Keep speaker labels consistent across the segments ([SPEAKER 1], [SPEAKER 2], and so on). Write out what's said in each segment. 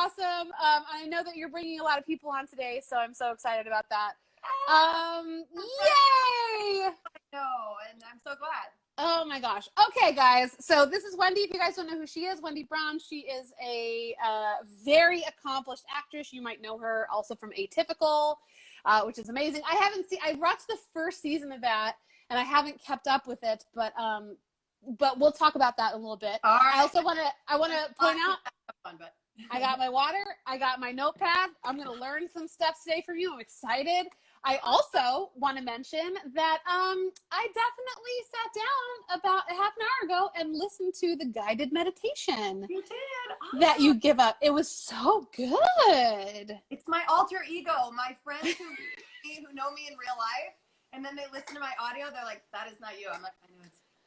[SPEAKER 1] awesome. I know that you're bringing a lot of people on today, so I'm so excited about that. Yay!
[SPEAKER 2] No, and I'm so glad.
[SPEAKER 1] Oh my gosh. Okay, guys. So this is Wendy. If you guys don't know who she is, Wendy Braun. She is a very accomplished actress. You might know her also from Atypical, which is amazing. I watched the first season of that, and I haven't kept up with it, but we'll talk about that in a little bit.
[SPEAKER 2] All right.
[SPEAKER 1] I want to point out, I got my water. I got my notepad. I'm going to learn some stuff today from you. I'm excited. I also want to mention that I definitely sat down about a half an hour ago and listened to the guided meditation.
[SPEAKER 2] You did? Awesome.
[SPEAKER 1] That you give up. It was so good.
[SPEAKER 2] It's my alter ego. My friends who know me in real life, and then they listen to my audio, they're like, that is not you. I'm like, I know,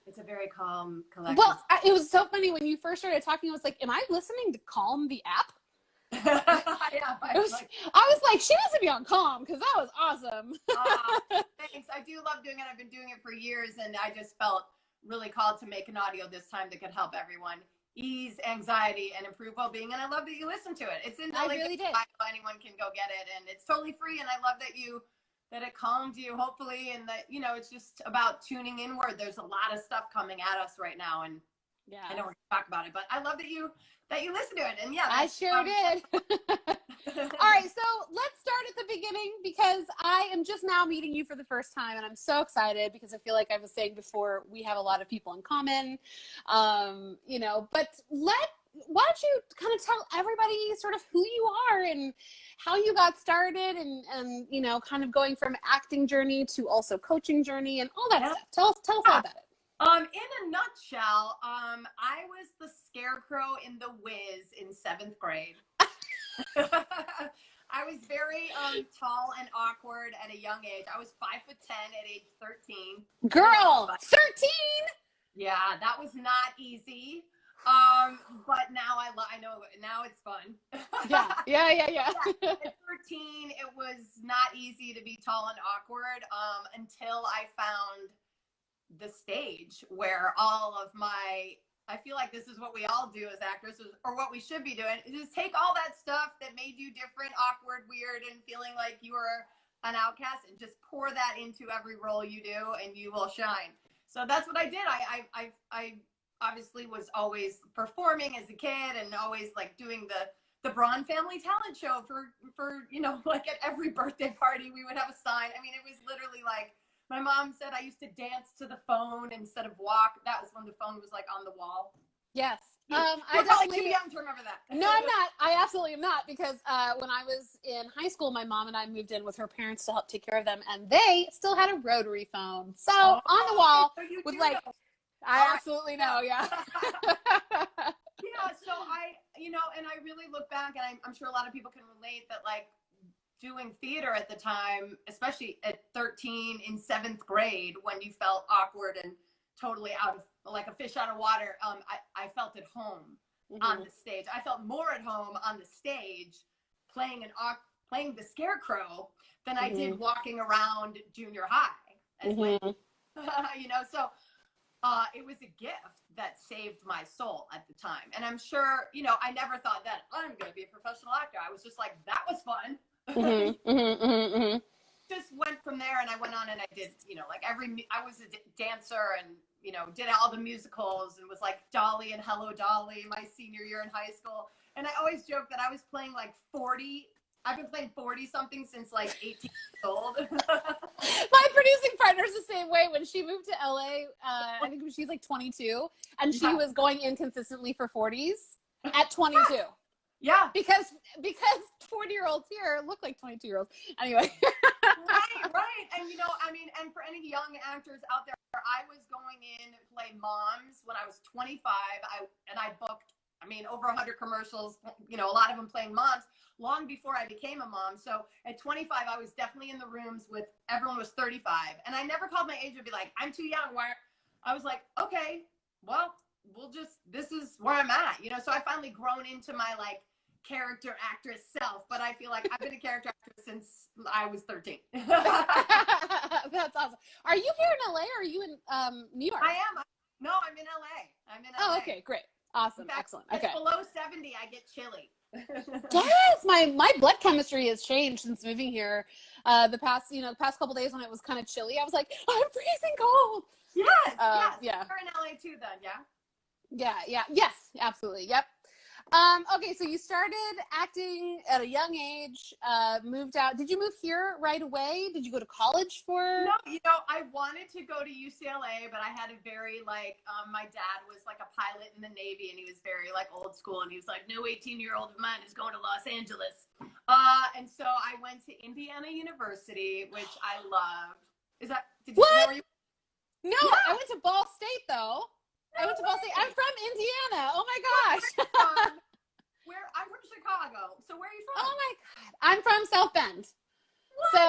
[SPEAKER 2] it's a very calm, collected.
[SPEAKER 1] Well, it was so funny when you first started talking. I was like, am I listening to Calm the app?
[SPEAKER 2] Yeah,
[SPEAKER 1] I was like, she needs to be on Calm because that was awesome.
[SPEAKER 2] Thanks. I do love doing it. I've been doing it for years, and I just felt really called to make an audio this time that could help everyone ease anxiety and improve well-being. And I love that you listen to it. It's in the link. Really did. Anyone can go get it, and it's totally free. And I love that it calmed you, hopefully, and that it's just about tuning inward. There's a lot of stuff coming at us right now, and yeah, I don't want to talk about it, but I love that you listen to it. And yeah,
[SPEAKER 1] I sure did. All right, so let's start at the beginning because I am just now meeting you for the first time, and I'm so excited because I feel like I was saying before, we have a lot of people in common, but why don't you kind of tell everybody sort of who you are and how you got started and kind of going from acting journey to also coaching journey and all that stuff. Tell us all about it.
[SPEAKER 2] In a nutshell, I was the scarecrow in The Wiz in 7th grade. I was very tall and awkward at a young age. I was 5'10" at age 13.
[SPEAKER 1] Girl, 13?
[SPEAKER 2] Yeah, that was not easy. But now I know now it's fun.
[SPEAKER 1] Yeah.
[SPEAKER 2] At 13, it was not easy to be tall and awkward until I found the stage where I feel like this is what we all do as actresses, or what we should be doing, is just take all that stuff that made you different, awkward, weird, and feeling like you were an outcast, and just pour that into every role you do, and you will shine. So that's what I did. I obviously was always performing as a kid, and always like doing the Braun family talent show for like at every birthday party we would have a sign. I mean, it was literally like, my mom said I used to dance to the phone instead of walk. That was when the phone was like on the wall.
[SPEAKER 1] Yes.
[SPEAKER 2] You're probably too young to remember that.
[SPEAKER 1] No, I'm not. I absolutely am not, because when I was in high school, my mom and I moved in with her parents to help take care of them, and they still had a rotary phone. So on the wall with like, I absolutely know. Yeah.
[SPEAKER 2] Yeah. So and I really look back, and I'm sure a lot of people can relate that, like, doing theater at the time, especially at 13 in 7th grade, when you felt awkward and totally out of, like a fish out of water, I felt at home on the stage. I felt more at home on the stage playing the scarecrow than I did walking around junior high. So it was a gift that saved my soul at the time. And I'm sure, I never thought that I'm going to be a professional actor. I was just like, that was fun. Just went from there, and I went on and I did, I was a dancer, and, did all the musicals, and was like Dolly and Hello Dolly my senior year in high school. And I always joke that I was playing like 40. I've been playing 40 something since like 18 years old.
[SPEAKER 1] My producing partner's the same way. When she moved to LA, I think she's like 22, and she was going in consistently for 40s at 22.
[SPEAKER 2] Yeah.
[SPEAKER 1] Because 40-year-olds here look like 22-year-olds. Anyway.
[SPEAKER 2] Right. And, and for any young actors out there, I was going in to play moms when I was 25. I booked, over 100 commercials, a lot of them playing moms, long before I became a mom. So at 25, I was definitely in the rooms with everyone was 35. And I never called my age and be like, I'm too young. I was like, okay, well, this is where I'm at, so I finally grown into my like character actress self, but I feel like I've been a character actress since I was 13.
[SPEAKER 1] That's awesome. Are you here in LA or are you in New York?
[SPEAKER 2] I am. No, I'm in LA.
[SPEAKER 1] Oh, okay, great. Awesome.
[SPEAKER 2] In fact,
[SPEAKER 1] Excellent. Okay.
[SPEAKER 2] It's below 70, I get chilly.
[SPEAKER 1] Yes, my blood chemistry has changed since moving here. The past couple days when it was kind of chilly, I was like, I'm freezing cold.
[SPEAKER 2] Yes, yes.
[SPEAKER 1] Yeah,
[SPEAKER 2] You're in LA too, then, yeah.
[SPEAKER 1] yes, absolutely, yep. Okay, so you started acting at a young age, moved out. Did you move here right away? Did you go to college for?
[SPEAKER 2] No, I wanted to go to UCLA, but I had a very my dad was like a pilot in the Navy, and he was very like old school, and he was like, no 18-year-old of mine is going to Los Angeles. And so I went to Indiana University, which I loved. Is that
[SPEAKER 1] What?
[SPEAKER 2] where you?
[SPEAKER 1] No,
[SPEAKER 2] Yeah.
[SPEAKER 1] I went to Ball State though.
[SPEAKER 2] No
[SPEAKER 1] I went to Ball State.
[SPEAKER 2] way.
[SPEAKER 1] I'm from Indiana. Oh my gosh.
[SPEAKER 2] Where I'm from Chicago. So where are you from?
[SPEAKER 1] Oh my God. I'm from South Bend.
[SPEAKER 2] What?
[SPEAKER 1] So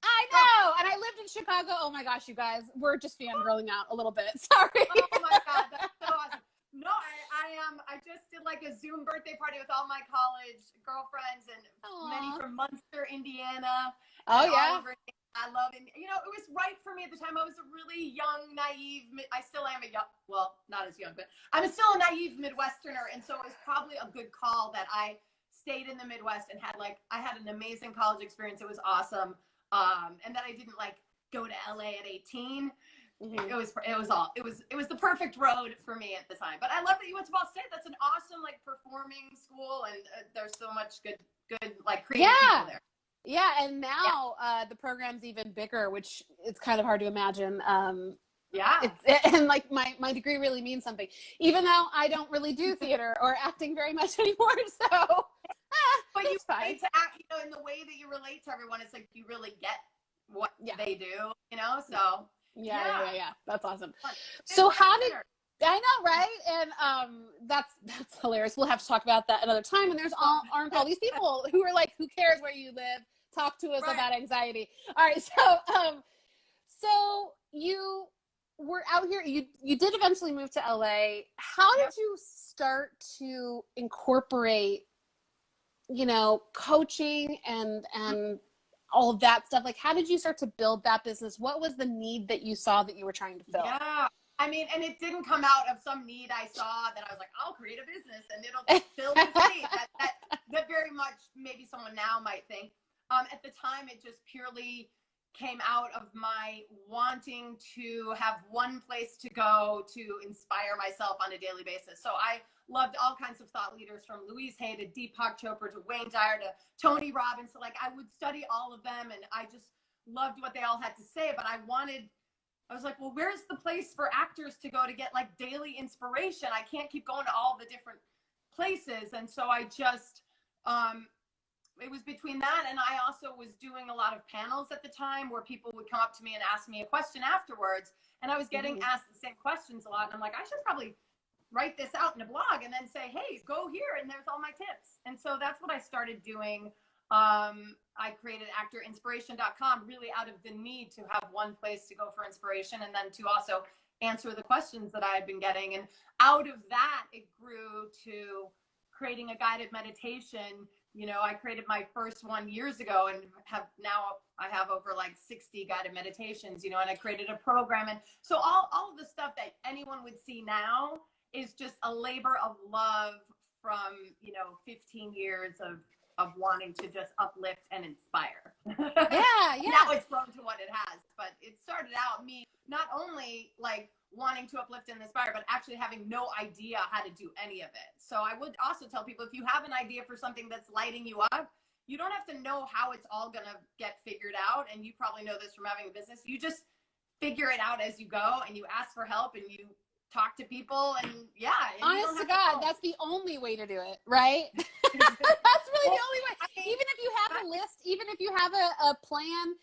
[SPEAKER 1] I know. And I lived in Chicago. Oh my gosh, you guys. We're just fangirling out a little bit. Sorry.
[SPEAKER 2] Oh my God, that's so awesome. No, I just did like a Zoom birthday party with all my college girlfriends and many from Munster, Indiana.
[SPEAKER 1] Oh yeah.
[SPEAKER 2] I love it. It was right for me at the time. I was a really young, naive, I still am a young, well, not as young, but I'm still a naive Midwesterner. And so it was probably a good call that I stayed in the Midwest and I had an amazing college experience. It was awesome. And that I didn't go to LA at 18. Mm-hmm. It was the perfect road for me at the time. But I love that you went to Ball State. That's an awesome performing school, and there's so much good creative people there.
[SPEAKER 1] Yeah, and now the program's even bigger, which it's kind of hard to imagine. And my degree really means something, even though I don't really do theater or acting very much anymore. So,
[SPEAKER 2] but you relate to act, in the way that you relate to everyone. It's like you really get what they do, So
[SPEAKER 1] yeah, that's awesome. So how did I know, right? And that's hilarious. We'll have to talk about that another time. And aren't all these people who are like, who cares where you live? Talk to us about anxiety. All right, so you were out here. You did eventually move to LA. How did you start to incorporate, coaching and all of that stuff? Like, how did you start to build that business? What was the need that you saw that you were trying to fill?
[SPEAKER 2] Yeah. I mean, and it didn't come out of some need I saw that I was like, I'll create a business and it'll fill this need. That very much maybe someone now might think. At the time, it just purely came out of my wanting to have one place to go to inspire myself on a daily basis. So I loved all kinds of thought leaders, from Louise Hay to Deepak Chopra to Wayne Dyer to Tony Robbins. So I would study all of them, and I just loved what they all had to say. But I was like, well, where's the place for actors to go to get daily inspiration? I can't keep going to all the different places. And so I just, it was between that, and I also was doing a lot of panels at the time where people would come up to me and ask me a question afterwards. And I was getting asked the same questions a lot. And I'm like, I should probably write this out in a blog and then say, hey, go here, and there's all my tips. And so that's what I started doing. I created actorinspiration.com really out of the need to have one place to go for inspiration, and then to also answer the questions that I had been getting. And out of that, it grew to creating a guided meditation. I created my first one years ago, and I have over 60 guided meditations, and I created a program. And so all of the stuff that anyone would see now is just a labor of love from, 15 years of wanting to just uplift and inspire.
[SPEAKER 1] Yeah.
[SPEAKER 2] Now it's grown to what it has, but it started out me not only wanting to uplift and inspire, but actually having no idea how to do any of it. So I would also tell people, if you have an idea for something that's lighting you up, you don't have to know how it's all going to get figured out. And you probably know this from having a business. You just figure it out as you go, and you ask for help, and you talk to people, and
[SPEAKER 1] honest to God, that's the only way to do it, right? That's really the only way. Even if you have a list, even if you have a plan,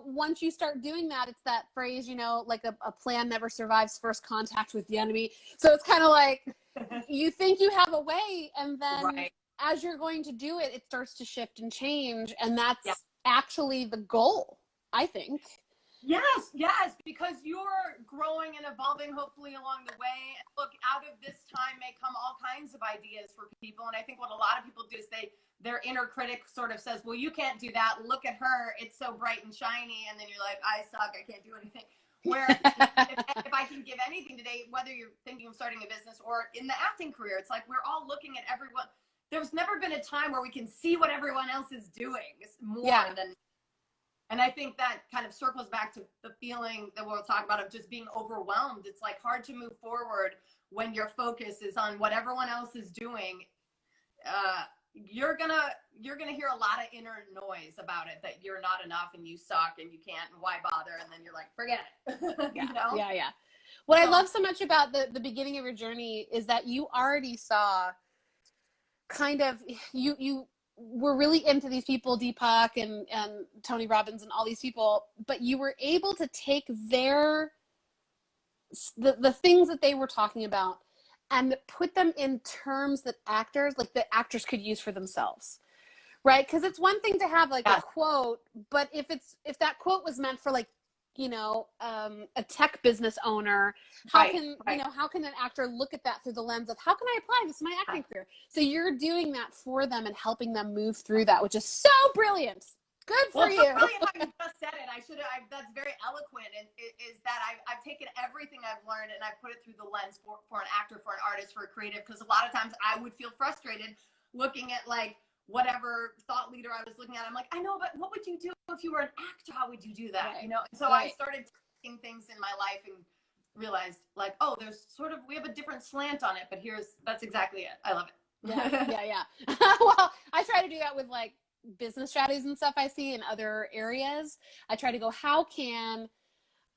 [SPEAKER 1] once you start doing that, it's that phrase, a plan never survives first contact with the enemy. So it's kind of like, you think you have a way, and then as you're going to do it, it starts to shift and change. And that's actually the goal, I think.
[SPEAKER 2] Yes, because you're growing and evolving, hopefully, along the way. And look, out of this time may come all kinds of ideas for people. And I think what a lot of people do is their inner critic sort of says, well, you can't do that. Look at her. It's so bright and shiny. And then you're like, I suck. I can't do anything. Where if I can give anything today, whether you're thinking of starting a business or in the acting career, it's like we're all looking at everyone. there's never been a time where we can see what everyone else is doing more than, and I think that kind of circles back to the feeling that we'll talk about of just being overwhelmed. It's like hard to move forward when your focus is on what everyone else is doing. You're gonna hear a lot of inner noise about it, that you're not enough and you suck and you can't and why bother, and then you're like, forget it.
[SPEAKER 1] Yeah.
[SPEAKER 2] You know?
[SPEAKER 1] Yeah. What I love so much about the beginning of your journey is that you already saw kind of, you were really into these people, Deepak and Tony Robbins and all these people, but you were able to take the things that they were talking about and put them in terms that the actors could use for themselves. Right? Because it's one thing to have like a quote, but if that quote was meant for like, you know, a tech business owner, how can an actor look at that through the lens of how can I apply this to my acting career? So you're doing that for them and helping them move through that, which is so brilliant. Good for you.
[SPEAKER 2] Well, it's brilliant how you just said it. That's very eloquent, and is that I've taken everything I've learned and I've put it through the lens for an actor, for an artist, for a creative, because a lot of times I would feel frustrated looking at like whatever thought leader I was looking at. I'm like, I know, but what would you do if you were an actor? How would you do that? Right. You know? And so I started taking things in my life and realized like, oh, we have a different slant on it, but that's exactly it. I love it.
[SPEAKER 1] Yeah. Well, I try to do that with like business strategies and stuff I see in other areas. I try to go, how can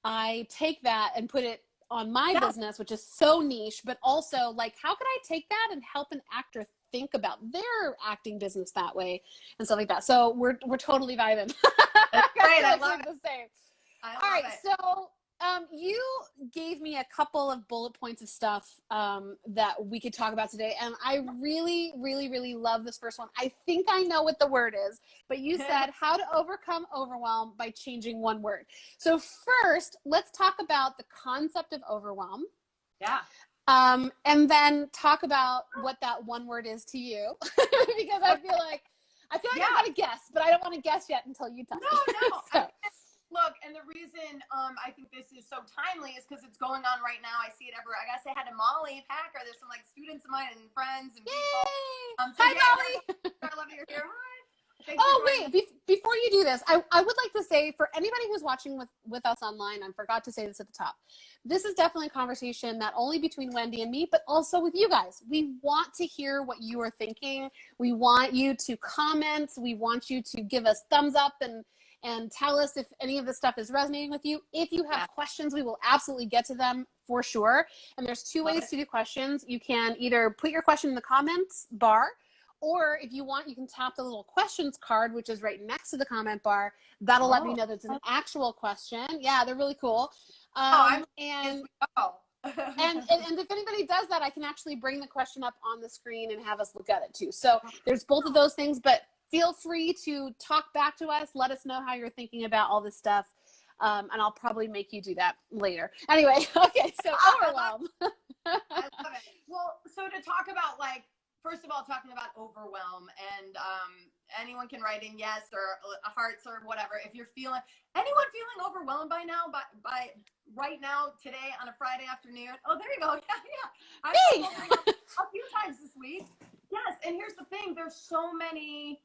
[SPEAKER 1] I take that and put it on my business, which is so niche, but also like, how can I take that and help an actor think about their acting business that way and stuff like that. So we're totally vibing.
[SPEAKER 2] That's great. I love it.
[SPEAKER 1] The same.
[SPEAKER 2] All
[SPEAKER 1] right. So you gave me a couple of bullet points of stuff that we could talk about today. And I really, really, really love this first one. I think I know what the word is, but you said how to overcome overwhelm by changing one word. So first, let's talk about the concept of overwhelm.
[SPEAKER 2] Yeah.
[SPEAKER 1] And then talk about what that one word is to you, because I feel like I want to guess, but I don't want to guess yet until you tell me.
[SPEAKER 2] No. Look, and the reason I think this is so timely is because it's going on right now. I see it everywhere. I gotta say hi to Molly Packer. There's some like students of mine and friends and people.
[SPEAKER 1] Hi, Molly.
[SPEAKER 2] I love that you're here. Hi.
[SPEAKER 1] Wait, before you do this, I would like to say, for anybody who's watching with us online, I forgot to say this at the top, this is definitely a conversation not only between Wendy and me, but also with you guys. We want to hear what you are thinking. We want you to comment. We want you to give us thumbs up and tell us if any of this stuff is resonating with you. If you have questions, we will absolutely get to them for sure. And there's two ways to do questions. You can either put your question in the comments bar, or if you want, you can tap the little questions card, which is right next to the comment bar. That'll let me know that it's an actual question. Yeah, they're really cool. And if anybody does that, I can actually bring the question up on the screen and have us look at it too. So there's both of those things, but feel free to talk back to us. Let us know how you're thinking about all this stuff. And I'll probably make you do that later. Anyway, okay, so overwhelm.
[SPEAKER 2] I love it. Well, so to talk about first of all, talking about overwhelm, and anyone can write in yes or hearts or whatever. If you're anyone feeling overwhelmed by now, by right now, today on a Friday afternoon. Oh, there you go. Yeah. I've been overwhelmed a few times this week. Yes, and here's the thing. There's so many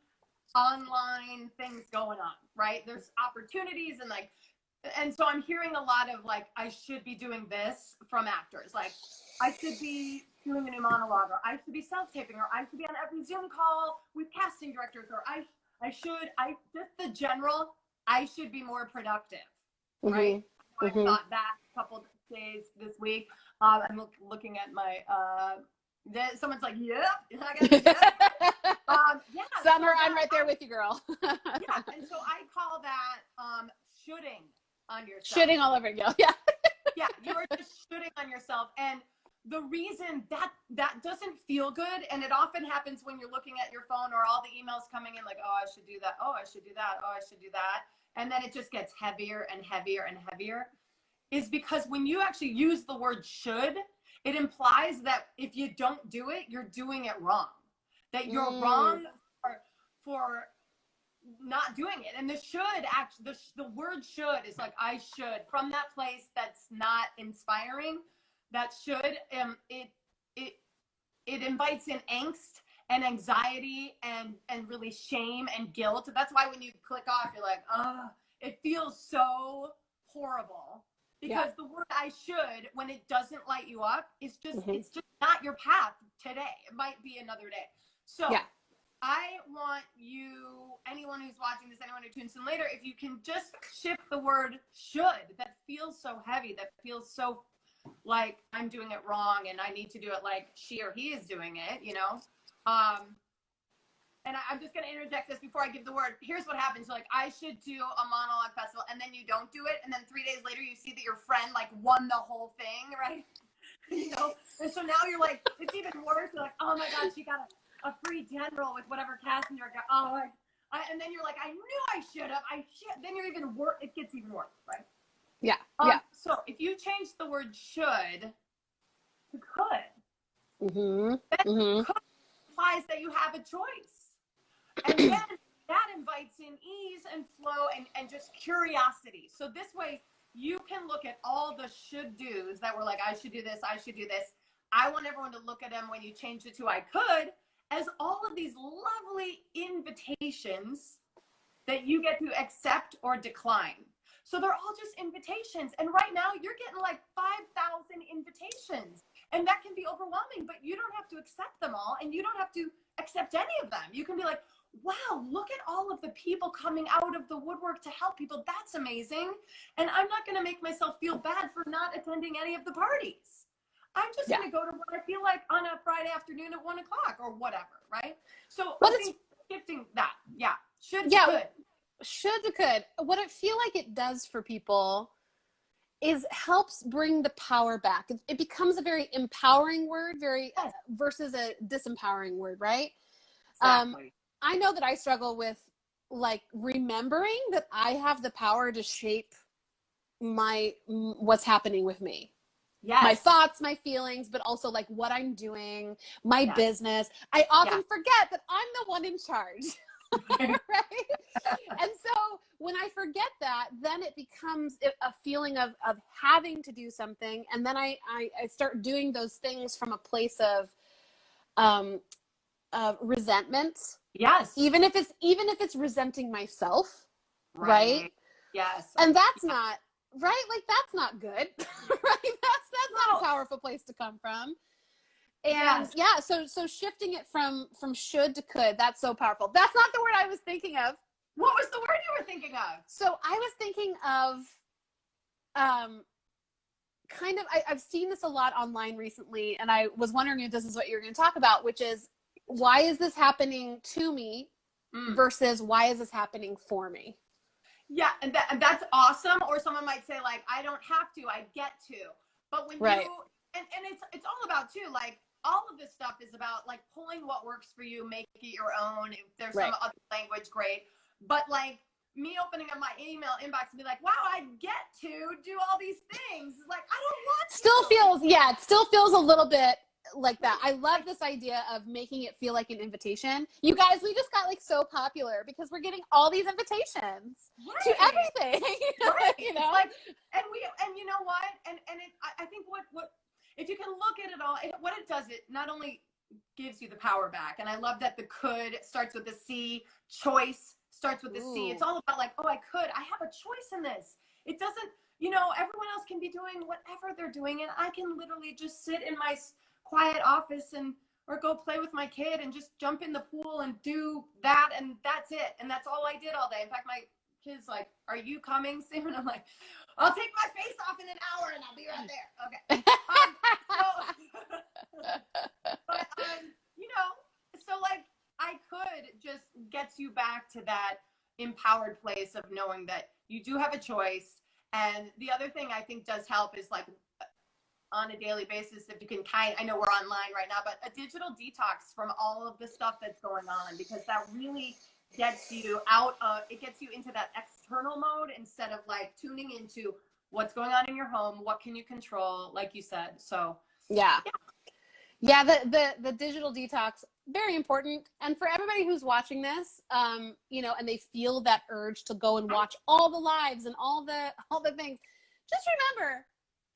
[SPEAKER 2] online things going on, right? There's opportunities and so I'm hearing a lot of I should be doing this from actors. I should be doing a new monologue, or I should be self-taping, or I should be on every Zoom call with casting directors, or just the general, I should be more productive, right? I thought that a couple of days this week. I'm looking at my, someone's like, I guess,
[SPEAKER 1] Summer, I'm right there with you, girl.
[SPEAKER 2] And so I call that shooting on yourself.
[SPEAKER 1] Shooting all over you. Yeah.
[SPEAKER 2] Yeah, you're just shooting on yourself. And the reason that doesn't feel good, and it often happens when you're looking at your phone or all the emails coming in like, oh, I should do that. Oh, I should do that. Oh, I should do that. And then it just gets heavier and heavier and heavier, is because when you actually use the word should, it implies that if you don't do it, you're doing it wrong. That you're wrong for not doing it. And the word should is I should, from that place that's not inspiring. That should it invites in angst and anxiety and really shame and guilt. That's why when you click off, you're like, oh, it feels so horrible. Because the word I should, when it doesn't light you up, is just, it's just not your path today. It might be another day. So I want you, anyone who's watching this, anyone who tunes in later, if you can just shift the word should, that feels so heavy, that feels so like I'm doing it wrong and I need to do it like she or he is doing it, you know? And I'm just going to interject this before I give the word. Here's what happens. Like, I should do a monologue festival, and then you don't do it. And then 3 days later, you see that your friend, like, won the whole thing, right? You know? And so now you're like, it's even worse. You're like, oh, my God, she got a free general with whatever passenger got. Oh, and then you're like, I knew I should have. Then you're even worse. It gets even worse, right?
[SPEAKER 1] Yeah.
[SPEAKER 2] So if you change the word should to could, then could implies that you have a choice. And then that invites in ease and flow and just curiosity. So this way you can look at all the should do's that were like, I should do this, I should do this. I want everyone to look at them when you change it to I could as all of these lovely invitations that you get to accept or decline. So they're all just invitations. And right now you're getting like 5,000 invitations. And that can be overwhelming, but you don't have to accept them all. And you don't have to accept any of them. You can be like, wow, look at all of the people coming out of the woodwork to help people. That's amazing. And I'm not going to make myself feel bad for not attending any of the parties. I'm just going to go to what I feel like on a Friday afternoon at 1 o'clock or whatever, right? So I think shifting that, should to could.
[SPEAKER 1] What I feel like it does for people is helps bring the power back. It becomes a very empowering word, versus a disempowering word, right?
[SPEAKER 2] Exactly.
[SPEAKER 1] I know that I struggle with like remembering that I have the power to shape what's happening with me.
[SPEAKER 2] Yes.
[SPEAKER 1] My thoughts, my feelings, but also like what I'm doing, my business. I often forget that I'm the one in charge. Right? And so when I forget that, then it becomes a feeling of having to do something. And then I start doing those things from a place of resentment.
[SPEAKER 2] Yes.
[SPEAKER 1] Even if it's resenting myself. Right?
[SPEAKER 2] Yes.
[SPEAKER 1] And that's not right. Like, that's not good. Right? That's not a powerful place to come from. And so shifting it from should to could, that's so powerful. That's not the word I was thinking of.
[SPEAKER 2] What was the word you were thinking of?
[SPEAKER 1] So I was thinking of kind of, I've seen this a lot online recently, and I was wondering if this is what you're going to talk about, which is, why is this happening to me versus why is this happening for me?
[SPEAKER 2] Yeah, and that's awesome. Or someone might say, like, I don't have to, I get to. But when you, and it's all about too, like, all of this stuff is about like pulling what works for you, make it your own. If there's some other language, great. But like me opening up my email inbox and be like, wow, I get to do all these things. Like, I don't want to.
[SPEAKER 1] It still feels a little bit like that. I love this idea of making it feel like an invitation. You guys, we just got like so popular because we're getting all these invitations to everything. You know,
[SPEAKER 2] like, and you know what? And I think what if you can look at it all, what it does, it not only gives you the power back, and I love that the could starts with the C, choice starts with the C. It's all about like, oh, I have a choice in this. It doesn't, you know, everyone else can be doing whatever they're doing, and I can literally just sit in my quiet office or go play with my kid and just jump in the pool and do that, and that's it. And that's all I did all day. In fact, my kid's like, are you coming soon? I'm like, I'll take my face off in an hour and I'll be right there. Okay. But you know, so like, I could just gets you back to that empowered place of knowing that you do have a choice. And the other thing I think does help is like, on a daily basis, if you can I know we're online right now, but a digital detox from all of the stuff that's going on, because that really gets you it gets you into that external mode instead of like tuning into what's going on in your home, what can you control, like you said. So
[SPEAKER 1] the digital detox, very important. And for everybody who's watching this, you know, and they feel that urge to go and watch all the lives and all the things, just remember,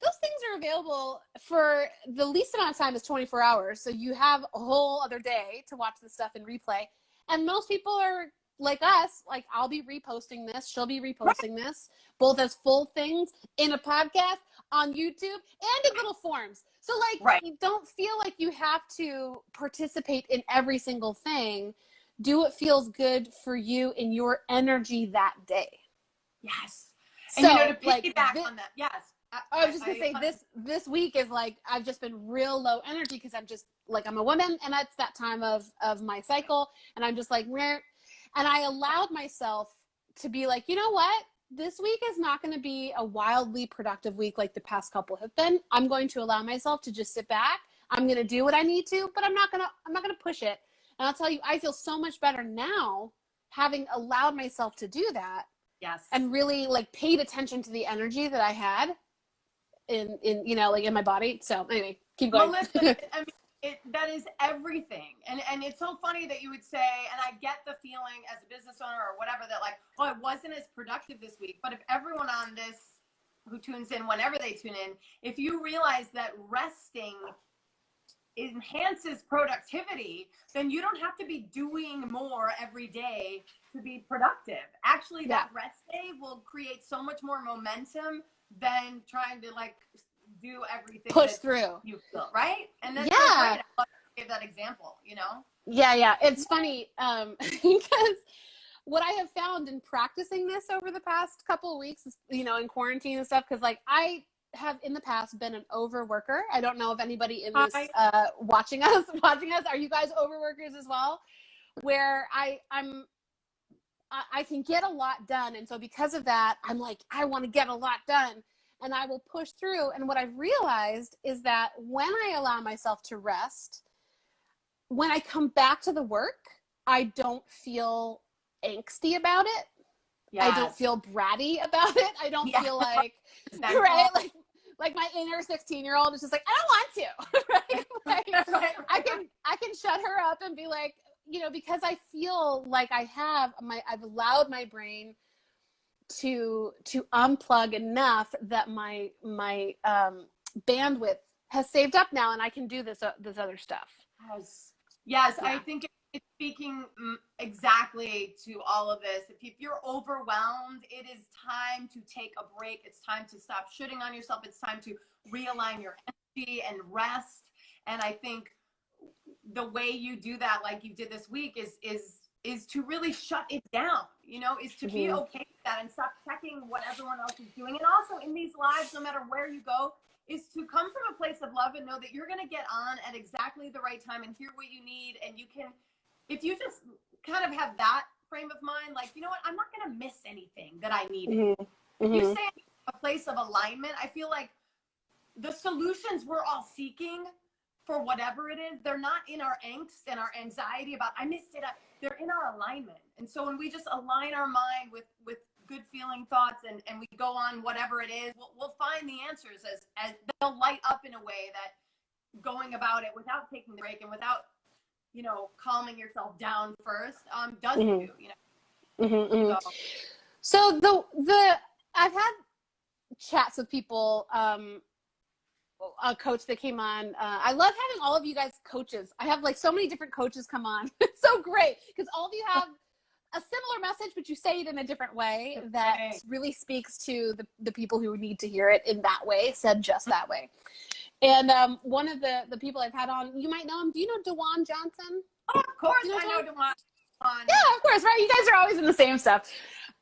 [SPEAKER 1] those things are available for the least amount of time is 24 hours. So you have a whole other day to watch this stuff in replay. And most people are like us, like I'll be reposting this. She'll be reposting this, both as full things in a podcast, on YouTube, and in little forms. So like, you don't feel like you have to participate in every single thing. Do what feels good for you in your energy that day.
[SPEAKER 2] Yes.
[SPEAKER 1] So,
[SPEAKER 2] and to
[SPEAKER 1] like,
[SPEAKER 2] piggyback on that, yes.
[SPEAKER 1] I was just gonna say this week is like I've just been real low energy because I'm just like I'm a woman and it's that time of my cycle and I'm just like meh. And I allowed myself to be like, you know what? This week is not going to be a wildly productive week like the past couple have been. I'm going to allow myself to just sit back. I'm going to do what I need to, but I'm not going to push it. And I'll tell you, I feel so much better now having allowed myself to do that.
[SPEAKER 2] Yes.
[SPEAKER 1] And really like paid attention to the energy that I had in you know, like in my body. So anyway, keep going.
[SPEAKER 2] Melissa, I mean, that is everything. And it's so funny that you would say, and I get the feeling as a business owner or whatever that like, oh, I wasn't as productive this week. But if everyone on this who tunes in, whenever they tune in, if you realize that resting enhances productivity, then you don't have to be doing more every day to be productive. Actually, that rest day will create so much more momentum than trying to like do everything
[SPEAKER 1] push through
[SPEAKER 2] you feel, right? And that's so great. I love to give that example, you know?
[SPEAKER 1] Yeah. It's funny because what I have found in practicing this over the past couple of weeks is, you know, in quarantine and stuff, because like I have in the past been an overworker. I don't know if anybody in this watching us, are you guys overworkers as well? Where I can get a lot done. And so because of that, I'm like, I want to get a lot done and I will push through. And what I've realized is that when I allow myself to rest, when I come back to the work, I don't feel angsty about it. Yes. I don't feel bratty about it. I don't feel like, right? Like my inner 16-year-old is just like, I don't want to, right? Like, I can shut her up and be like, you know, because I feel like I've allowed my brain to unplug enough that my bandwidth has saved up now, and I can do this other stuff.
[SPEAKER 2] Yes. I think it's speaking exactly to all of this. If you're overwhelmed, it is time to take a break. It's time to stop shooting on yourself. It's time to realign your energy and rest. And I think the way you do that, like you did this week, is to really shut it down, you know, is to be okay with that and stop checking what everyone else is doing. And also in these lives, no matter where you go, is to come from a place of love and know that you're going to get on at exactly the right time and hear what you need. And you can, if you just kind of have that frame of mind, like, you know what, I'm not going to miss anything that I needed. You stay in a place of alignment. I feel like the solutions we're all seeking for whatever it is, they're not in our angst and our anxiety about, I messed it up. They're in our alignment. And so when we just align our mind with good feeling thoughts and we go on whatever it is, we'll find the answers as they'll light up in a way that going about it without taking the break and without, you know, calming yourself down first, doesn't do, you know.
[SPEAKER 1] So the I've had chats with people, a coach that came on. I love having all of you guys coaches. I have like so many different coaches come on. It's so great because all of you have a similar message, but you say it in a different way that really speaks to the people who need to hear it in that way, said just that way. And one of the people I've had on, you might know him. Do you know DeJuan Johnson?
[SPEAKER 2] Oh, of course, I know DeJuan.
[SPEAKER 1] Yeah, of course, right? You guys are always in the same stuff.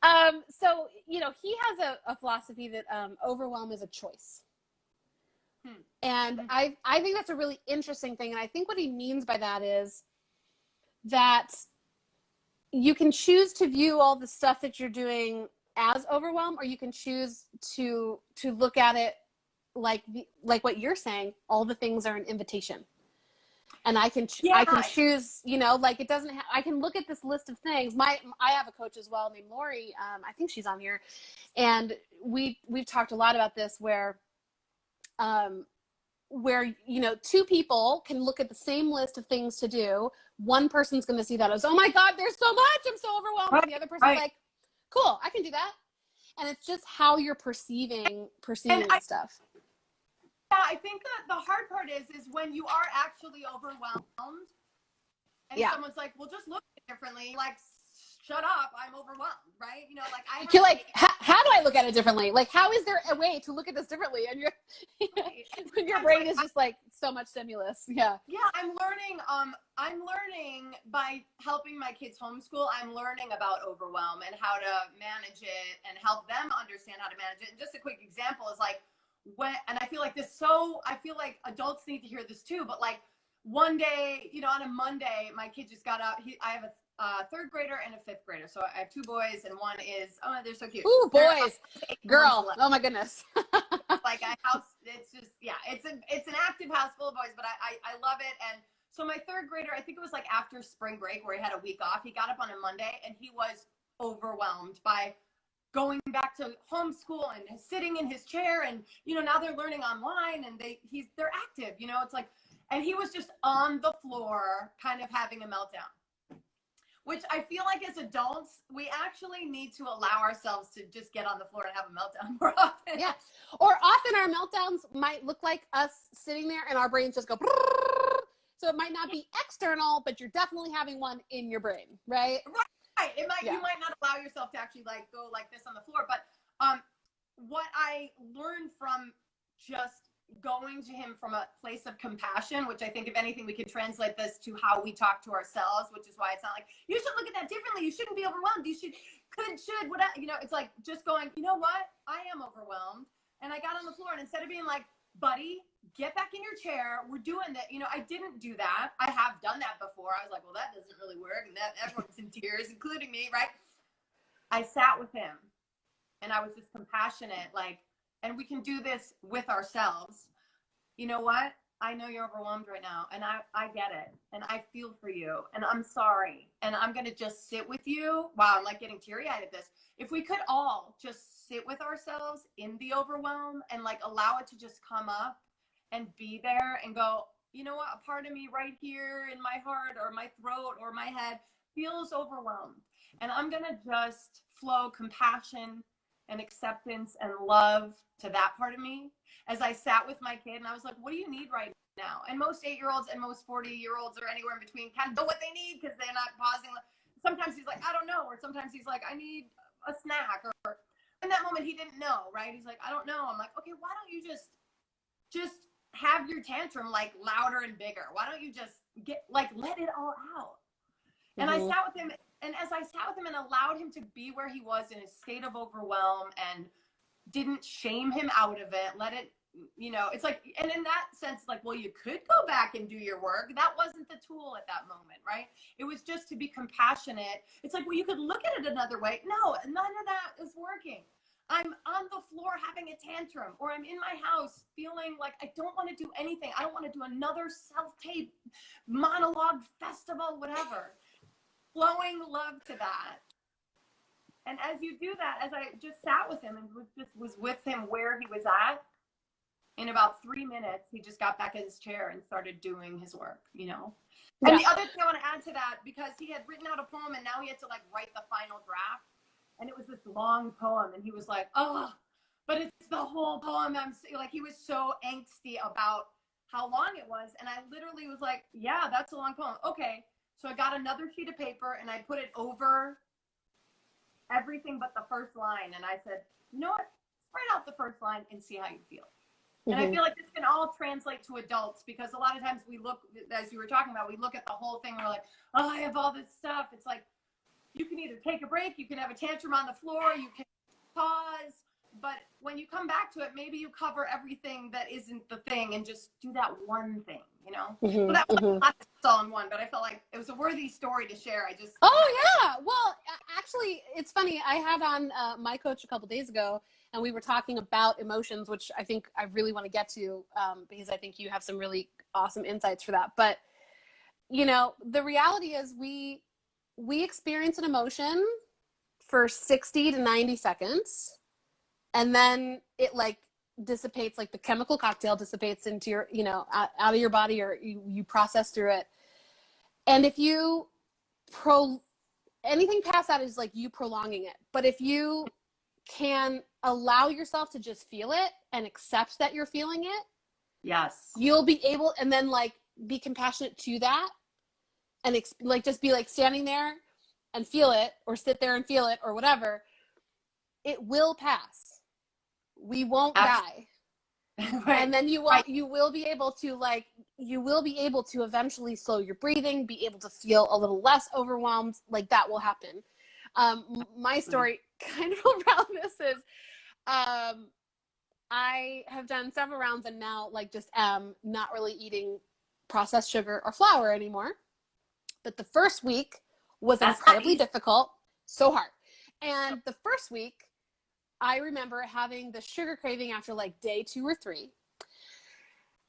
[SPEAKER 1] So, you know, he has a philosophy that overwhelm is a choice. And I think that's a really interesting thing. And I think what he means by that is that you can choose to view all the stuff that you're doing as overwhelm, or you can choose to look at it like what you're saying. All the things are an invitation. And I can choose, you know, like it doesn't I can look at this list of things. I have a coach as well named Lori. I think she's on here. And we've talked a lot about this where, you know, two people can look at the same list of things to do. One person's going to see that as, oh my God, there's so much, I'm so overwhelmed. And the other person's like, cool, I can do that. And it's just how you're perceiving that stuff.
[SPEAKER 2] I think that the hard part is when you are actually overwhelmed and someone's like, well, just look at it differently. Like, shut up, I'm overwhelmed, right? You know, like
[SPEAKER 1] you're like, how do I look at it differently? Like, how is there a way to look at this differently? And when your brain is just like so much stimulus. Yeah.
[SPEAKER 2] I'm learning by helping my kids homeschool. I'm learning about overwhelm and how to manage it and help them understand how to manage it. And just a quick example is like and I feel like I feel like adults need to hear this too, but like one day, you know, on a Monday, my kid just got up. I have a third grader and a fifth grader. So I have two boys and one is, oh, they're so cute.
[SPEAKER 1] Ooh, boys, girl. Oh my goodness.
[SPEAKER 2] Like a house, it's just, it's an active house full of boys, but I love it. And so my third grader, I think it was like after spring break where he had a week off, he got up on a Monday and he was overwhelmed by going back to homeschool and sitting in his chair. And, you know, now they're learning online and they're active, you know, it's like, and he was just on the floor kind of having a meltdown, which I feel like as adults, we actually need to allow ourselves to just get on the floor and have a meltdown more often.
[SPEAKER 1] Yeah. Or often our meltdowns might look like us sitting there and our brains just go, so it might not be external, but you're definitely having one in your brain, right?
[SPEAKER 2] Right. You might not allow yourself to actually like go like this on the floor, but what I learned from just going to him from a place of compassion, which I think if anything we could translate this to how we talk to ourselves, which is why it's not like you should look at that differently, you shouldn't be overwhelmed, you should whatever, you know, it's like just going, you know what, I am overwhelmed. And I got on the floor and instead of being like, buddy, get back in your chair, we're doing that, you know, I didn't do that. I have done that before. I was like, well, that doesn't really work, and that everyone's in tears, including me, right? I sat with him and I was just compassionate, like, and we can do this with ourselves. You know what? I know you're overwhelmed right now, and I get it, and I feel for you, and I'm sorry, and I'm going to just sit with you. Wow, I'm like getting teary-eyed at this. If we could all just sit with ourselves in the overwhelm and like allow it to just come up and be there and go, you know what? A part of me right here in my heart or my throat or my head feels overwhelmed, and I'm going to just flow compassion and acceptance and love to that part of me as I sat with my kid and I was like, what do you need right now? And most 8-year-olds and most 40-year-olds or anywhere in between kind of know what they need because they're not pausing. Sometimes he's like, I don't know. Or sometimes he's like, I need a snack. Or in that moment, he didn't know, right? He's like, I don't know. I'm like, okay, why don't you just have your tantrum like louder and bigger? Why don't you just let it all out? And I sat with him. And as I sat with him and allowed him to be where he was in his state of overwhelm and didn't shame him out of it, let it, you know, it's like, and in that sense, like, well, you could go back and do your work. That wasn't the tool at that moment, right? It was just to be compassionate. It's like, well, you could look at it another way. No, none of that is working. I'm on the floor having a tantrum, or I'm in my house feeling like I don't want to do anything. I don't want to do another self-tape monologue festival, whatever. Flowing love to that. And as you do that, as I just sat with him and was with him where he was at, in about 3 minutes, he just got back in his chair and started doing his work, you know? And the other thing I want to add to that, because he had written out a poem and now he had to like write the final draft. And it was this long poem and he was like, oh, but it's the whole poem. He was so angsty about how long it was. And I literally was like, yeah, that's a long poem. Okay. So I got another sheet of paper and I put it over everything but the first line. And I said, you know what? Write out the first line and see how you feel. And I feel like this can all translate to adults because a lot of times we look, as you were talking about, we look at the whole thing and we're like, oh, I have all this stuff. It's like, you can either take a break, you can have a tantrum on the floor, you can pause. But when you come back to it, maybe you cover everything that isn't the thing and just do that one thing, you know? So that was all in one, but I felt like it was a worthy story to share.
[SPEAKER 1] Oh, yeah. Well, actually, it's funny. I had on my coach a couple days ago, and we were talking about emotions, which I think I really want to get to because I think you have some really awesome insights for that. But, you know, the reality is we experience an emotion for 60 to 90 seconds. And then it like dissipates, like the chemical cocktail dissipates into your, you know, out of your body, or you process through it. And if you anything past that is like you prolonging it. But if you can allow yourself to just feel it and accept that you're feeling it,
[SPEAKER 2] Yes.
[SPEAKER 1] You'll be able, and then like be compassionate to that, and like just be like standing there and feel it, or sit there and feel it, or whatever. It will pass. We won't die.
[SPEAKER 2] Right.
[SPEAKER 1] And then you
[SPEAKER 2] Right.
[SPEAKER 1] will be able to like, you will be able to eventually slow your breathing, be able to feel a little less overwhelmed. Like that will happen. My story kind of around this is, I have done several rounds and now like just am not really eating processed sugar or flour anymore. But the first week was incredibly difficult, so hard. And the first week, I remember having the sugar craving after like day 2 or 3.